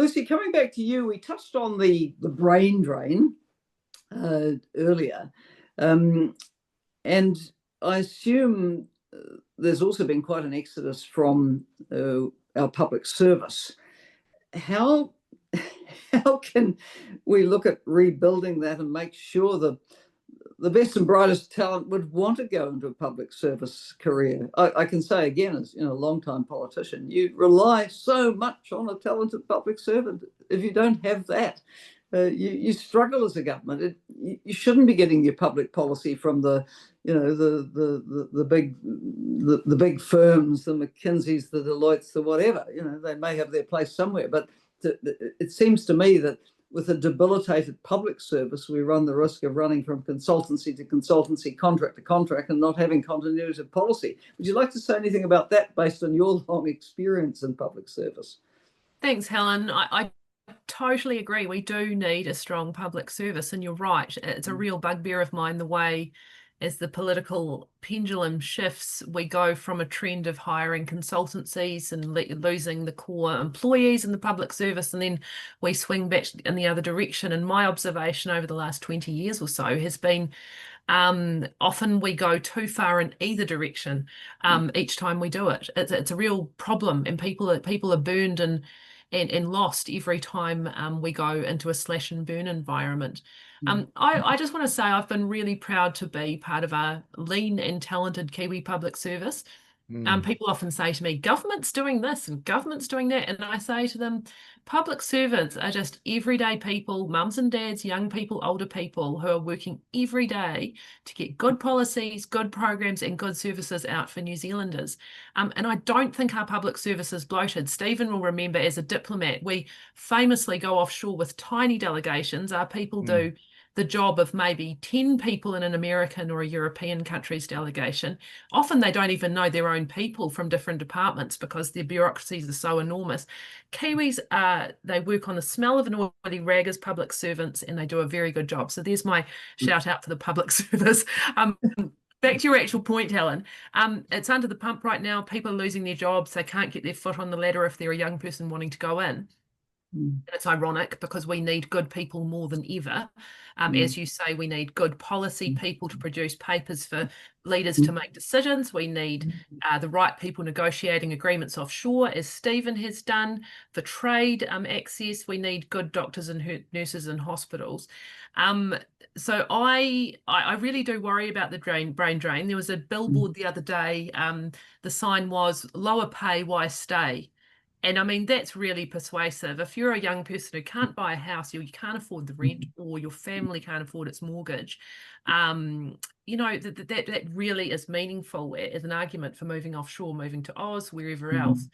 Lucy, coming back to you, we touched on the brain drain earlier, and I assume there's also been quite an exodus from our public service. How can we look at rebuilding that and make sure that the best and brightest talent would want to go into a public service career? I can say again, as a long-time politician, you rely so much on a talented public servant. If you don't have that, you struggle as a government. You shouldn't be getting your public policy from the big firms, the McKinseys, the Deloittes, the whatever. They may have their place somewhere, but it seems to me that with a debilitated public service, we run the risk of running from consultancy to consultancy, contract to contract, and not having continuity of policy. Would you like to say anything about that based on your long experience in public service? Thanks, Helen. I totally agree. We do need a strong public service, and you're right. It's a real bugbear of mine, the way as the political pendulum shifts, we go from a trend of hiring consultancies and losing the core employees in the public service, and then we swing back in the other direction. And my observation over the last 20 years or so has been often we go too far in either direction each time we do it. It's a real problem, and people are burned and lost every time we go into a slash and burn environment. I just want to say I've been really proud to be part of a lean and talented Kiwi public service. People often say to me, government's doing this and government's doing that. And I say to them, public servants are just everyday people, mums and dads, young people, older people who are working every day to get good policies, good programs and good services out for New Zealanders. And I don't think our public service is bloated. Stephen will remember, as a diplomat, we famously go offshore with tiny delegations. Our people do the job of maybe 10 people in an American or a European country's delegation. Often they don't even know their own people from different departments because their bureaucracies are so enormous. Kiwis, they work on the smell of an oily rag as public servants, and they do a very good job. So there's my shout out for the public service. Back to your actual point, Helen. It's under the pump right now. People are losing their jobs. They can't get their foot on the ladder if they're a young person wanting to go in. And it's ironic because we need good people more than ever. As you say, we need good policy people to produce papers for leaders to make decisions. We need the right people negotiating agreements offshore, as Stephen has done, for trade access. We need good doctors and nurses in hospitals. So I really do worry about the brain drain. There was a billboard the other day. The sign was, lower pay, why stay? And I mean, that's really persuasive. If you're a young person who can't buy a house, or you can't afford the rent, or your family can't afford its mortgage, that really is meaningful as an argument for moving offshore, moving to Oz, wherever else.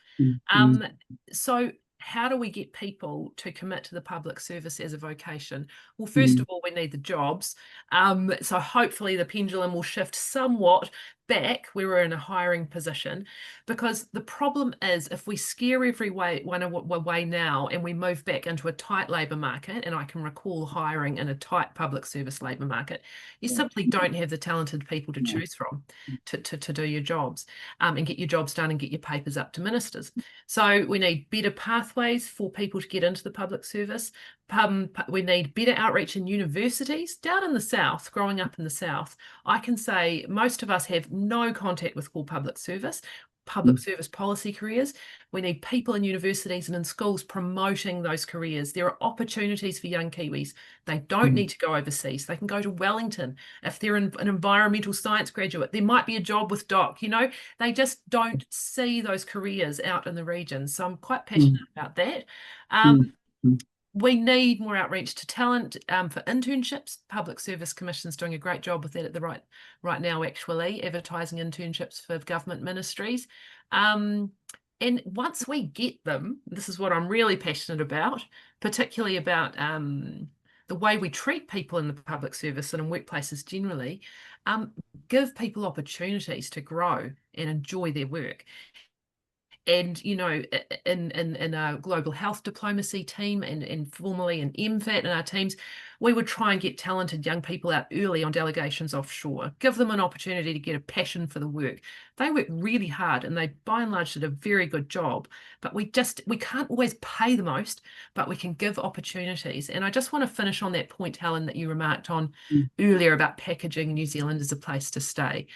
So how do we get people to commit to the public service as a vocation? Well, first of all, we need the jobs. So hopefully the pendulum will shift somewhat back where we're in a hiring position, because the problem is if we scare everyone away now and we move back into a tight labour market, and I can recall hiring in a tight public service labour market, you simply don't have the talented people to choose from to do your jobs and get your jobs done and get your papers up to ministers. So we need better pathways for people to get into the public service. We need better outreach in universities. Down in the south, growing up in the south, I can say most of us have no contact with core public service policy careers. We need people in universities and in schools promoting those careers. There are opportunities for young Kiwis. They don't need to go overseas. They can go to Wellington. If they're an environmental science graduate, there might be a job with DOC. They just don't see those careers out in the region. So I'm quite passionate about that. We need more outreach to talent for internships. Public Service Commission's doing a great job with that at the right now, actually, advertising internships for government ministries. And once we get them, this is what I'm really passionate about, particularly about the way we treat people in the public service and in workplaces generally, give people opportunities to grow and enjoy their work. And, you know, in our global health diplomacy team and formerly in MFAT in our teams, we would try and get talented young people out early on delegations offshore, give them an opportunity to get a passion for the work. They work really hard and they by and large did a very good job, but we can't always pay the most, but we can give opportunities. And I just want to finish on that point, Helen, that you remarked on earlier about packaging New Zealand as a place to stay.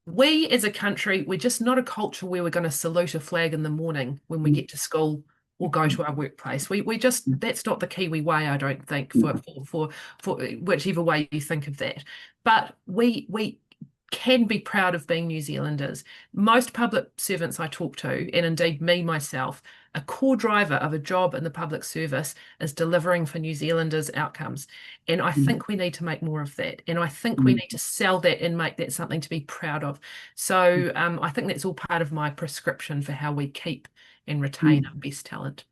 We as a country, we're just not a culture where we're going to salute a flag in the morning when we get to school or go to our workplace. We just, that's not the Kiwi way, I don't think, for whichever way you think of that. But we can be proud of being New Zealanders. Most public servants I talk to, and indeed me myself, a core driver of a job in the public service is delivering for New Zealanders' outcomes. And I think we need to make more of that. And I think we need to sell that and make that something to be proud of. So I think that's all part of my prescription for how we keep and retain our best talent.